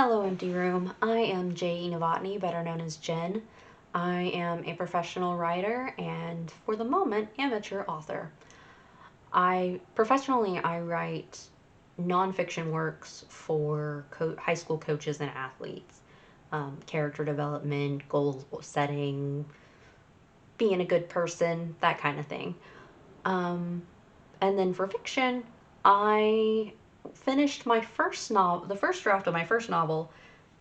Hello, Empty Room. I am Novotny, better known as Jen. I am a professional writer and, for the moment, amateur author. Professionally, I write nonfiction works for high school coaches and athletes, character development, goal setting, being a good person, that kind of thing. Um, and then for fiction, I finished my first novel, the first draft of my first novel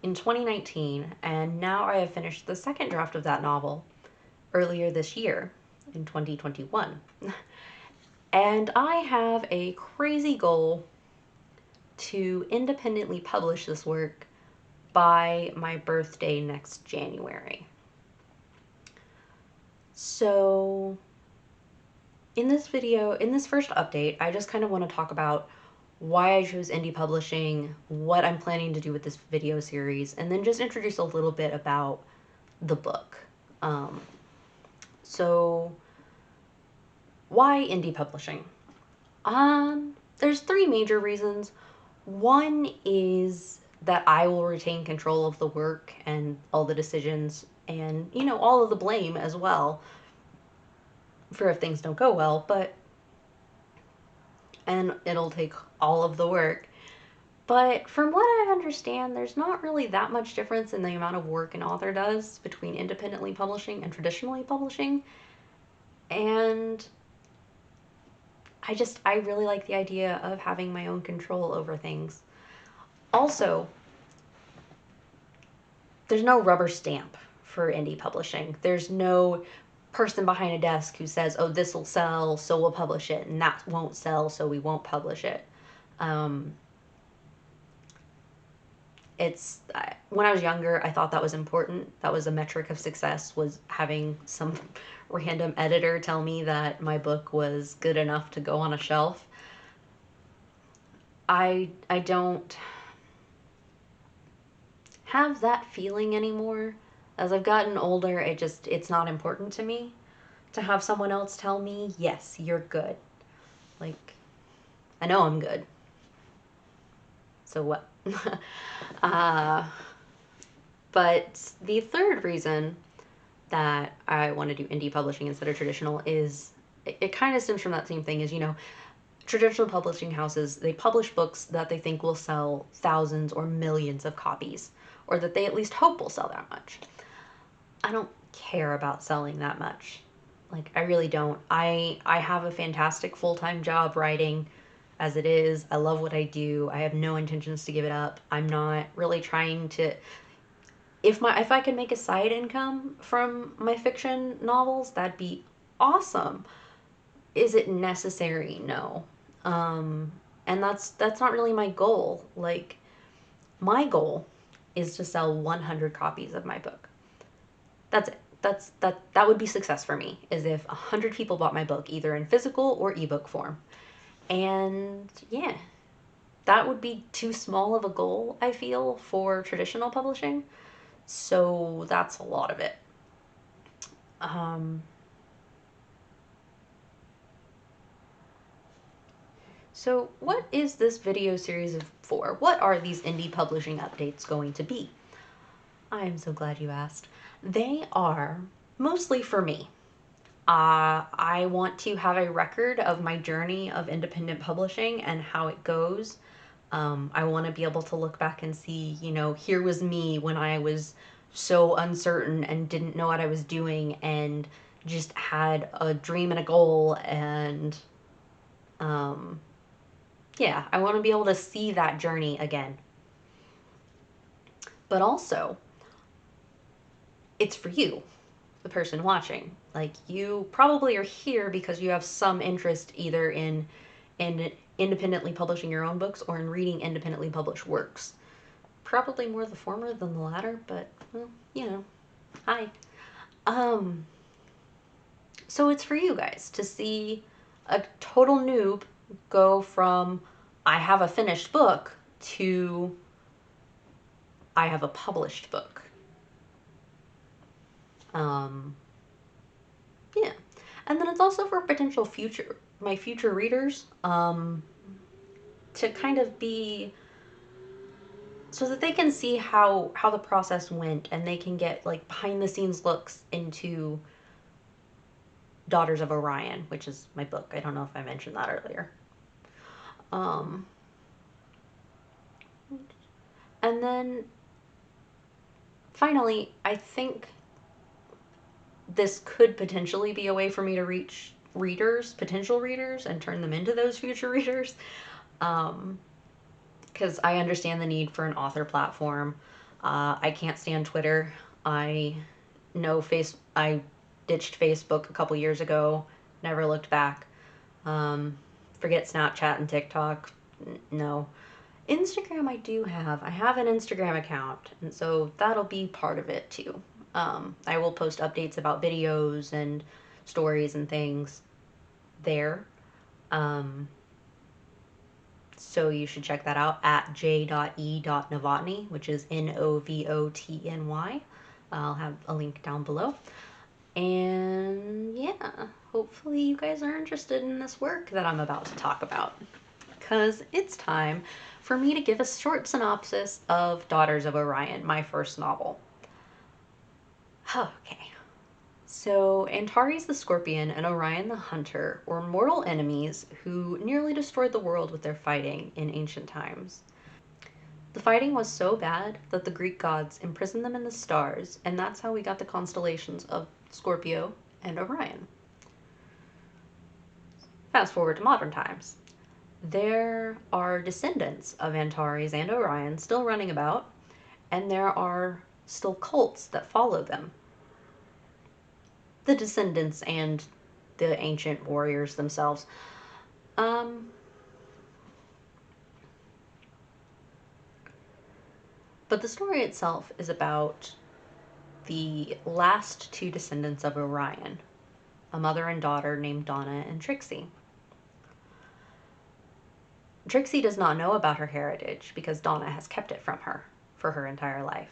in 2019, and now I have finished the second draft of that novel earlier this year in 2021. And I have a crazy goal to independently publish this work by my birthday next January. So, in this video, in this first update, I just kind of want to talk about why I chose indie publishing, what I'm planning to do with this video series, and then just introduce a little bit about the book. So, why indie publishing? There's three major reasons. One is that I will retain control of the work and all the decisions and, all of the blame as well for if things don't go well, and it'll take all of the work. But from what I understand, there's not really that much difference in the amount of work an author does between independently publishing and traditionally publishing. And I really like the idea of having my own control over things. Also, there's no rubber stamp for indie publishing. There's no person behind a desk who says, oh, this will sell, so we'll publish it, and that won't sell, so we won't publish it. When I was younger, I thought that was important. That was a metric of success, was having some random editor tell me that my book was good enough to go on a shelf. I don't have that feeling anymore. As I've gotten older, it's not important to me to have someone else tell me, yes, you're good. Like, I know I'm good. So what? But the third reason that I want to do indie publishing instead of traditional is it kind of stems from that same thing as, traditional publishing houses, they publish books that they think will sell thousands or millions of copies, or that they at least hope will sell that much. I don't care about selling that much. Like, I really don't. I have a fantastic full-time job writing as it is. I love what I do. I have no intentions to give it up. I'm not really trying to, if I could make a side income from my fiction novels, that'd be awesome. Is it necessary? No. And that's not really my goal. Like, my goal is to sell 100 copies of my book. That's it. That would be success for me, is if 100 people bought my book, either in physical or ebook form. And yeah, that would be too small of a goal, I feel, for traditional publishing. So that's a lot of it. So what is this video series for? What are these indie publishing updates going to be? I'm so glad you asked. They are mostly for me. I want to have a record of my journey of independent publishing and how it goes. I want to be able to look back and see, here was me when I was so uncertain and didn't know what I was doing and just had a dream and a goal. And yeah, I want to be able to see that journey again. But also, it's for you, the person watching. Like, you probably are here because you have some interest either in independently publishing your own books or in reading independently published works. Probably more the former than the latter, but, well, hi. So it's for you guys to see a total noob go from I have a finished book to I have a published book. Yeah. And then it's also for potential my future readers, to kind of be so that they can see how the process went, and they can get like behind the scenes looks into Daughters of Orion, which is my book. I don't know if I mentioned that earlier. Um, and then finally, I think this could potentially be a way for me to reach readers, potential readers, and turn them into those future readers. Because I understand the need for an author platform. I can't stand Twitter. I know I ditched Facebook a couple years ago. Never looked back. Um, Forget Snapchat and TikTok. No. Instagram I do have. I have an Instagram account, and so that'll be part of it too. I will post updates about videos and stories and things there. Um, so you should check that out at j.e.novotny, which is Novotny. I'll have a link down below. And yeah, hopefully you guys are interested in this work that I'm about to talk about. Because it's time for me to give a short synopsis of Daughters of Orion, my first novel. Okay. So, Antares the Scorpion and Orion the Hunter were mortal enemies who nearly destroyed the world with their fighting in ancient times. The fighting was so bad that the Greek gods imprisoned them in the stars, and that's how we got the constellations of Scorpio and Orion. Fast forward to modern times. There are descendants of Antares and Orion still running about, and there are still cults that follow them. The descendants and the ancient warriors themselves. Um, but the story itself is about the last two descendants of Orion, a mother and daughter named Donna and Trixie. Trixie does not know about her heritage because Donna has kept it from her for her entire life.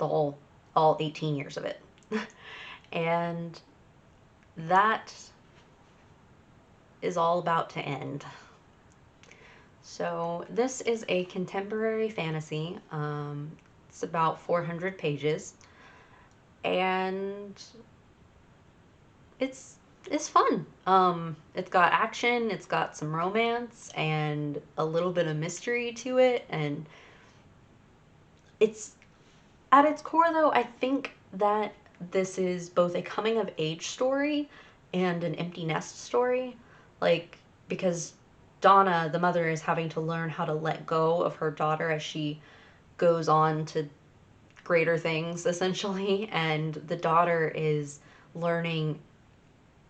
All 18 years of it. And that is all about to end. So this is a contemporary fantasy. It's about 400 pages, and it's fun. It's got action, it's got some romance, and a little bit of mystery to it, and it's at its core though, I think that this is both a coming of age story and an empty nest story. Like, because Donna, the mother, is having to learn how to let go of her daughter as she goes on to greater things, essentially. And the daughter is learning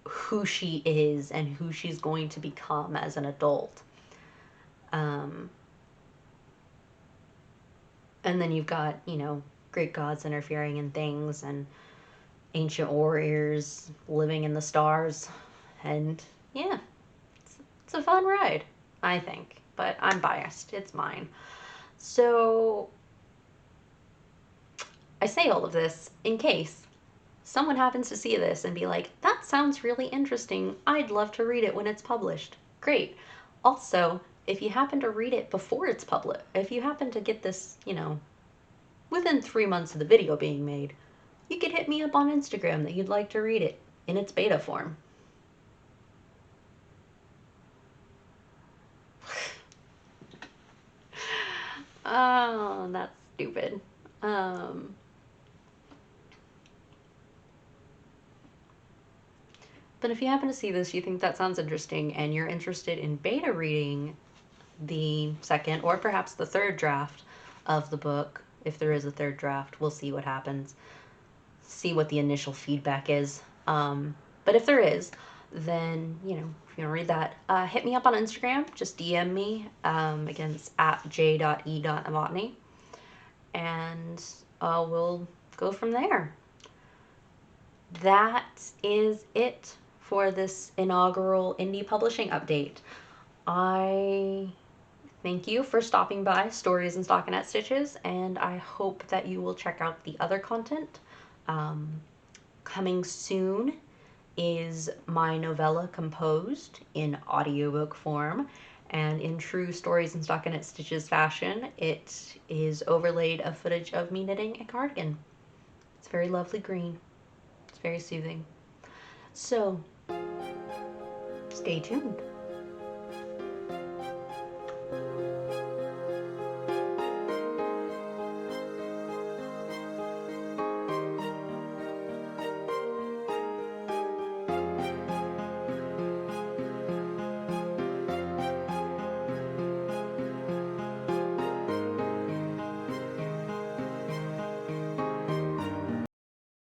who she is and who she's going to become as an adult. Um, and then you've got, Greek gods interfering in things, and ancient warriors living in the stars. And yeah, it's a fun ride, I think. But I'm biased. It's mine. So I say all of this in case someone happens to see this and be like, that sounds really interesting. I'd love to read it when it's published. Great. Also, if you happen to read it before it's published, if you happen to get this, within 3 months of the video being made, you could hit me up on Instagram that you'd like to read it in its beta form. Oh, that's stupid. But if you happen to see this, you think that sounds interesting, and you're interested in beta reading the second or perhaps the third draft of the book, if there is a third draft, we'll see what happens. See what the initial feedback is. But if there is, then, if you want to read that, hit me up on Instagram. Just DM me. Again, it's at j.e.novotny. And we'll go from there. That is it for this inaugural indie publishing update. I thank you for stopping by Stories and Stockinette Stitches, and I hope that you will check out the other content. Coming soon is my novella composed in audiobook form, And in true Stories and Stockinette Stitches fashion, it is overlaid a footage of me knitting a cardigan. It's very lovely green. It's very soothing. So, stay tuned.